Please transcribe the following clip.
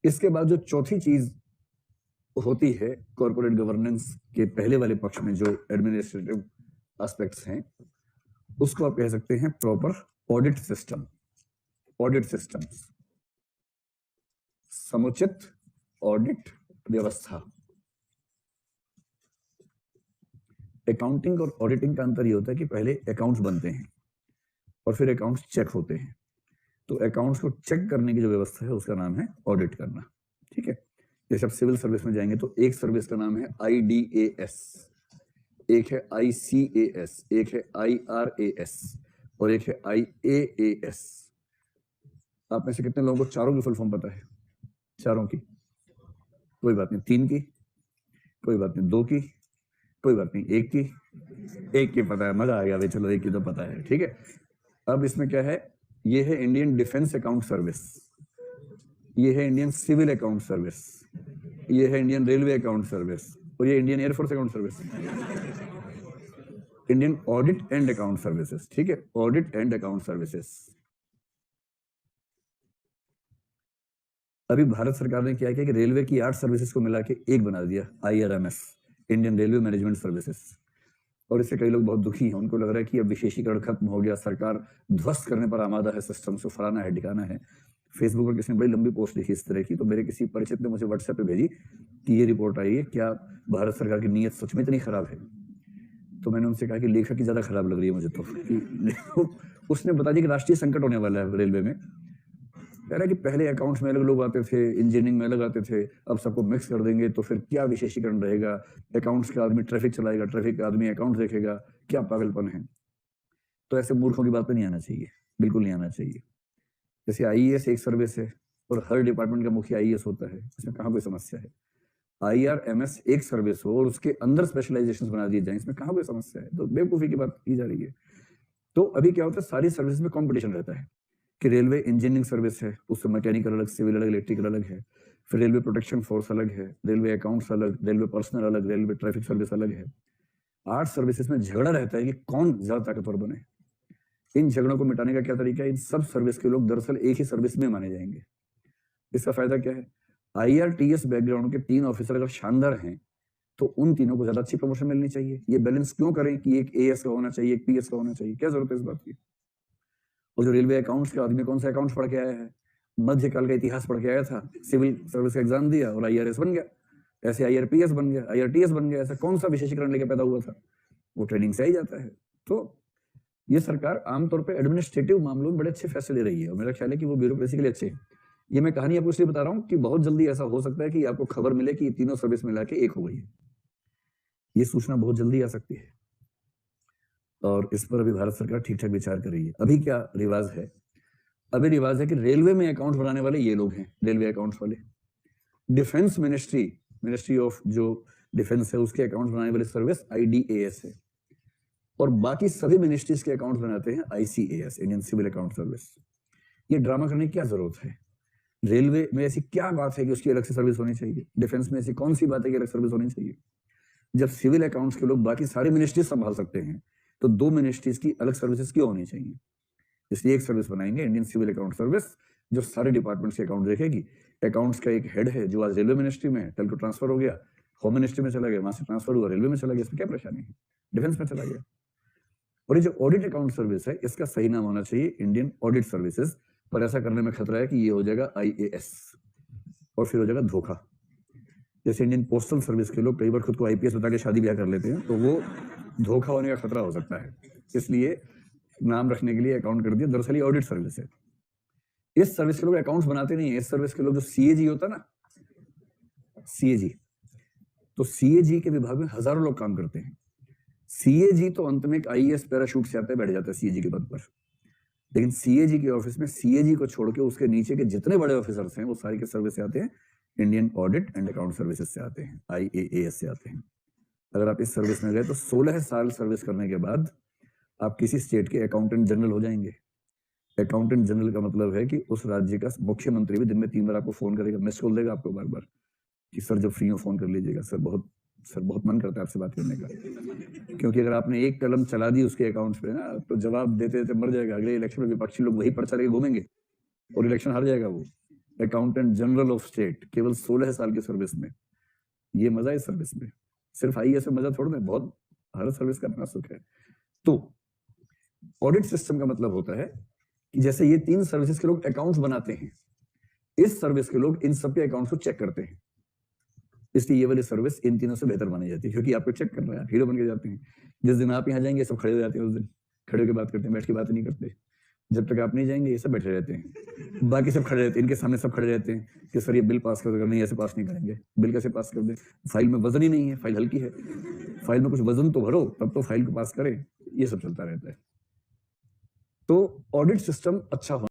इसके बाद जो चौथी चीज होती है कॉर्पोरेट गवर्नेंस के पहले वाले पक्ष में, जो एडमिनिस्ट्रेटिव एस्पेक्ट्स हैं, उसको आप कह सकते हैं proper audit system. Audit system, समुचित ऑडिट व्यवस्था। अकाउंटिंग और ऑडिटिंग का अंतर ये होता है कि पहले अकाउंट्स बनते हैं और फिर अकाउंट्स चेक होते हैं। तो अकाउंट्स को चेक करने की जो व्यवस्था है उसका नाम है ऑडिट करना। ठीक है, जैसे आप सिविल सर्विस में जाएंगे तो एक सर्विस का नाम है IDAS, एक है ICAS, एक है IRAS और एक है IAAS। आप में से कितने लोगों को चारों की फुल फॉर्म पता है? चारों की? कोई बात नहीं। 3 की? कोई बात नहीं। 2 की? कोई बात नहीं। 1 की? 1 की पता है, मजा आ गया भाई, चलो 1 की तो पता है। ठीक है, अब इसमें क्या है, ये है इंडियन डिफेंस अकाउंट सर्विस, ये है इंडियन सिविल अकाउंट सर्विस, ये है इंडियन रेलवे अकाउंट सर्विस और ये Indian air force account service, Indian audit and account services. ठीक है, ऑडिट एंड अकाउंट सर्विसेज। अभी भारत सरकार ने क्या किया कि रेलवे की 8 सर्विसेज को मिला के एक बना दिया, IRMS, Indian railway management services. और इससे कई लोग बहुत दुखी हैं, उनको लग रहा है कि अब विशेषीकरण खत्म हो गया, सरकार ध्वस्त करने पर आमादा है सिस्टम से, फलाना है ढिकाना है। फेसबुक पर किसी ने बड़ी लंबी पोस्ट लिखी इस तरह की, तो मेरे किसी परिचित ने मुझे व्हाट्सएप पे भेजी कि ये रिपोर्ट आई है, क्या भारत सरकार की नीयत सच में इतनी खराब है? तो मैंने उनसे कहा कि लेखक की ज्यादा खराब लग रही है मुझे तो उसने बता दिया कि राष्ट्रीय संकट होने वाला है रेलवे में। कह रहा है कि पहले अकाउंट्स में अलग लोग आते थे, इंजीनियरिंग में अलग आते थे, अब सबको मिक्स कर देंगे तो फिर क्या विशेषीकरण रहेगा? अकाउंट्स का आदमी ट्रैफिक चलाएगा, ट्रैफिक का आदमी अकाउंट देखेगा, क्या पागलपन है? तो ऐसे मूर्खों की बात पे नहीं आना चाहिए, बिल्कुल नहीं आना चाहिए। जैसे IAS एक सर्विस है और हर डिपार्टमेंट का मुखिया IAS होता है, इसमें कहाँ कोई समस्या है? IRMS एक सर्विस हो और उसके अंदर स्पेशलाइजेशन बना दिए जाए, इसमें कहाँ कोई समस्या है? तो बेवकूफी की बात की जा रही है। तो अभी क्या होता है, सारी सर्विस में कॉम्पिटिशन रहता है कि रेलवे इंजीनियरिंग सर्विस है, उससे मैकेनिकल अलग, सिविल अलग, इलेक्ट्रिकल अलग है, फिर रेलवे प्रोटेक्शन फोर्स अलग है, रेलवे अकाउंट्स अलग, रेलवे पर्सनल अलग, रेलवे ट्रैफिक सर्विस अलग है। 8 सर्विसेज में झगड़ा रहता है कि कौन ज्यादा ताकतवर बने। इन झगड़ों को मिटाने का क्या तरीका है? इन सब सर्विस के लोग दरअसल एक ही सर्विस में माने जाएंगे। इसका फायदा क्या है? IRTS बैकग्राउंड के 3 ऑफिसर अगर शानदार हैं तो उन तीनों को ज्यादा अच्छी प्रमोशन मिलनी चाहिए। ये बैलेंस क्यों करें कि एक AS का होना चाहिए, एक PS का होना चाहिए? क्या जरूरत है इस बात की? और जो रेलवे अकाउंट्स का आदमी कौन सा अकाउंट्स पढ़ के आया है? मध्यकाल का इतिहास पढ़ के आया था, सिविल सर्विस का एग्जाम दिया और IRS बन गया, ऐसे IRPS बन गया, IRTS बन गया। ऐसा कौन सा विशेषीकरण लेके पैदा हुआ था? वो ट्रेनिंग से ही जाता है। तो ये सरकार आमतौर पर एडमिनिस्ट्रेटिव मामलों में बड़े अच्छे फैसले ले रही है और मेरा ख्याल है कि वो ब्यूरोक्रेसी के लिए अच्छे हैं। ये मैं कहानी आपको इसलिए बता रहा हूँ कि बहुत जल्दी ऐसा हो सकता है कि आपको खबर मिले कि तीनों सर्विस मिला के एक हो गई है। ये सूचना बहुत जल्दी आ सकती है और इस पर अभी भारत सरकार ठीक ठाक विचार कर रही है। अभी क्या रिवाज है? अभी रिवाज है कि रेलवे में अकाउंट बनाने वाले ये लोग हैं, रेलवे अकाउंट्स वाले। डिफेंस मिनिस्ट्री, मिनिस्ट्री ऑफ जो डिफेंस है, उसके अकाउंट बनाने वाली सर्विस IDAS है और बाकी सभी मिनिस्ट्रीज के अकाउंट बनाते हैं ICAS, Indian civil account service. ये ड्रामा करने की क्या जरूरत है? रेलवे में ऐसी क्या बात है कि उसकी अलग से सर्विस होनी चाहिए? डिफेंस में ऐसी कौन सी बात है कि अलग सर्विस होनी चाहिए? जब सिविल अकाउंट्स के लोग बाकी सारी मिनिस्ट्रीज संभाल सकते हैं तो 2 मिनिस्ट्रीज की अलग सर्विसेज क्यों होनी चाहिए? इसलिए एक सर्विस बनाएंगे, इंडियन सिविल अकाउंट सर्विस, जो सारे डिपार्टमेंट्स के अकाउंट देखेगी। अकाउंट्स का एक हेड है जो आज रेलवे मिनिस्ट्री में है, कल को ट्रांसफर हो गया, होम मिनिस्ट्री में चला गया, वहां से ट्रांसफर हुआ रेलवे में चला गया, इसमें क्या परेशानी है? डिफेंस में चला गया। और ये जो ऑडिट अकाउंट सर्विस है, इसका सही नाम होना चाहिए इंडियन ऑडिट सर्विसेज, पर ऐसा करने में खतरा है कि ये हो जाएगा IAS और फिर हो जाएगा धोखा। जैसे इंडियन पोस्टल सर्विस के लोग कई बार खुद को IPS बता के शादी ब्याह कर लेते हैं, तो वो धोखा होने का खतरा हो सकता है। इसलिए नाम रखने के लिए अकाउंट कर दिया, दरअसल ये ऑडिट सर्विस है। इस सर्विस के लोग अकाउंट्स बनाते नहीं है। इस सर्विस के लोग जो CAG होता है ना, CAG, तो CAG के विभाग में हजारों लोग काम करते हैं। CAG तो अंत में एक IAS पैराशूट से आता है, बैठ जाता है CAG के पद पर, लेकिन CAG के ऑफिस में CAG को छोड़ के उसके नीचे के जितने बड़े ऑफिसर्स हैं वो सारे के सर्विस से आते हैं Indian audit and account services से आते हैं, IAAS से आते हैं। अगर आप इस सर्विस में गए तो 16 साल सर्विस करने के बाद आप किसी स्टेट के अकाउंटेंट जनरल हो जाएंगे। अकाउंटेंट जनरल का मतलब है कि उस राज्य का मुख्यमंत्री भी दिन में 3 बार आपको फोन करेगा, मिस कॉल देगा आपको बार बार कि सर जब फ्री हो फोन कर लीजिएगा, सर बहुत मन करता है आपसे बात करने का। क्योंकि अगर आपने एक कलम चला दी उसके अकाउंट्स पे ना, तो जवाब देते देते मर जाएगा। अगले इलेक्शन में विपक्षी लोग वही पर्चा लेके घूमेंगे और इलेक्शन हार जाएगा वो। अकाउंटेंट जनरल ऑफ स्टेट, केवल 16 साल की सर्विस में। ये मजा है सर्विस में, सिर्फ आईएएस में मजा थोड़ा ना, बहुत हर सर्विस का अपना सुख है। तो ऑडिट सिस्टम का मतलब होता है कि जैसे ये 3 सर्विसेज के लोग अकाउंट्स बनाते हैं, इस सर्विस के लोग इन सबके अकाउंट्स को चेक करते हैं। इसलिए ये वाली सर्विस इन तीनों से बेहतर मानी जाती है, क्योंकि आपको चेक करना है, हीरो बन के जाते हैं। जिस दिन आप यहाँ जाएंगे सब खड़े हो जाते हैं, उस दिन खड़े होकर बात करते हैं, बैठ के बात नहीं करते। जब तक आप नहीं जाएंगे ये सब बैठे रहते हैं, बाकी सब खड़े रहते हैं, इनके सामने सब खड़े रहते हैं कि सर ये बिल पास कर दो, नहीं ऐसे पास नहीं करेंगे, बिल कैसे पास कर दे, फाइल में वजन ही नहीं है, फाइल हल्की है, फाइल में कुछ वजन तो भरो तब तो फाइल को पास करें, ये सब चलता रहता है। तो ऑडिट सिस्टम अच्छा होना